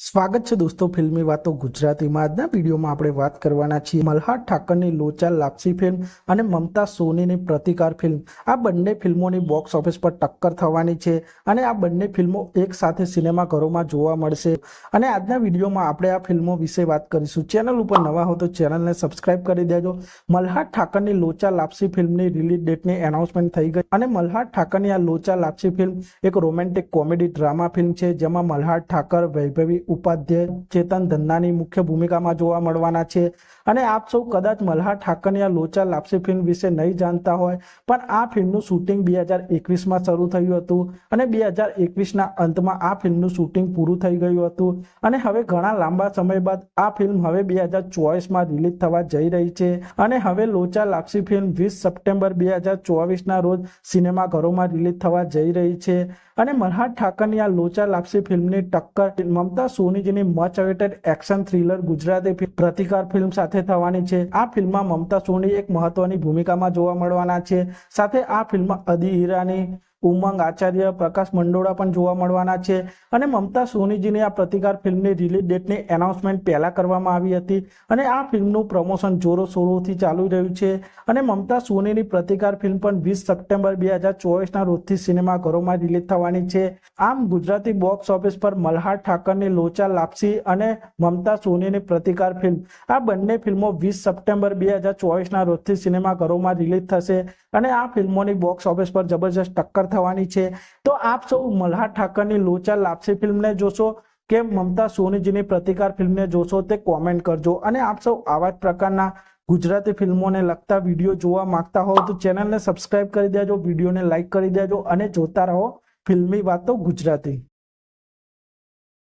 સ્વાગત છે દોસ્તો ફિલ્મી વાતો ગુજરાતીમાં। આજના વિડીયોમાં આપણે વાત કરવાના છીએ મલ્હાર ઠાકરની લોચા લાપસી ફિલ્મ અને મમતા સોનીની પ્રતિકાર ફિલ્મ। આ બંને ફિલ્મોની બોક્સ ઓફિસ પર ટક્કર થવાની છે અને આ બંને ફિલ્મો એક સાથે સિનેમાઘરોમાં જોવા મળશે અને આજના વિડીયોમાં આપણે આ ફિલ્મો વિશે વાત કરીશું। ચેનલ ઉપર નવા હો તો ચેનલને સબસ્ક્રાઇબ કરી દેજો। મલ્હાર ઠાકરની લોચા લાપસી ફિલ્મની રિલીઝ ડેટની એનાઉન્સમેન્ટ થઈ ગઈ અને મલ્હાર ઠાકરની આ લોચા લાપસી ફિલ્મ એક રોમેન્ટિક કોમેડી ડ્રામા ફિલ્મ છે જેમાં મલ્હાર ઠાકર, વૈભવી ઉપાધ્યાય, ચેતન ધન્નાની મુખ્ય ભૂમિકામાં જોવા મળવાના છે અને આપ સૌ કદાચ મલ્હાર ઠાકરની આ લોચા લાપસી ફિલ્મ વિશે નહીં જાણતા હોય પણ આ ફિલ્મનું શૂટિંગ 2021માં શરૂ થયું હતું અને 2021ના અંતમાં આ ફિલ્મનું શૂટિંગ પૂરું થઈ ગયું હતું અને હવે ઘણા લાંબા સમય બાદ આ ફિલ્મ હવે 2024માં રિલીઝ થવા જઈ રહી છે અને હવે લોચા લાપસી ફિલ્મ 20 સપ્ટેમ્બર 2024ના રોજ સિનેમાઘરોમાં રિલીઝ થવા જઈ રહી છે અને મલ્હાર ઠાકરની આ લોચા લાપસી ફિલ્મની ટક્કર મમતા સોનીજીની much awaited action thriller Gujarati Pratikar film સાથે થવાની છે। આ ફિલ્મમાં મમતા સોની એક મહત્વની ભૂમિકામાં જોવા મળવાના છે। સાથે આ ફિલ્મમાં અદિ ઈરાની, ઉમંગ આચાર્ય, પ્રકાશ મંડોળા પણ જોવા મળવાના છે અને મમતા સોનીજીની આ પ્રતિકાર ફિલ્મની રિલીઝ ડેટની એનાઉન્સમેન્ટ પહેલા કરવામાં આવી હતી અને આ ફિલ્મનું પ્રમોશન જોરો શોરોથી ચાલુ રહ્યું છે અને મમતા સોનીની પ્રતિકાર ફિલ્મ પણ 20 સપ્ટેમ્બર 2024ના રોજથી સિનેમાઘરોમાં રિલીઝ થવાની છે। આમ ગુજરાતી બોક્સ ઓફિસ પર મલ્હાર ઠાકરની લોચા લાપસી અને મમતા સોનીની પ્રતિકાર ફિલ્મ આ બંને ફિલ્મો 20 સપ્ટેમ્બર 2024ના રોજથી સિનેમાઘરોમાં રિલીઝ થશે અને આ ફિલ્મોની બોક્સ ઓફિસ પર જબરજસ્ત ટક્કર થવાની છે। તો આપ સૌ મલ્હાર ઠાકરની લોચા લાપસી ફિલ્મને જોશો કે મમતા સોનીજીની પ્રતિકાર ફિલ્મને જોશો તે કોમેન્ટ કરજો અને આપ સૌ આવા જ પ્રકારના ગુજરાતી ફિલ્મોને લગતા વિડીયો જોવા માંગતા હો તો ચેનલને સબસ્ક્રાઇબ કરી દેજો, વિડીયોને લાઈક કરી દેજો અને જોતા રહો ફિલ્મી વાતો ગુજરાતી।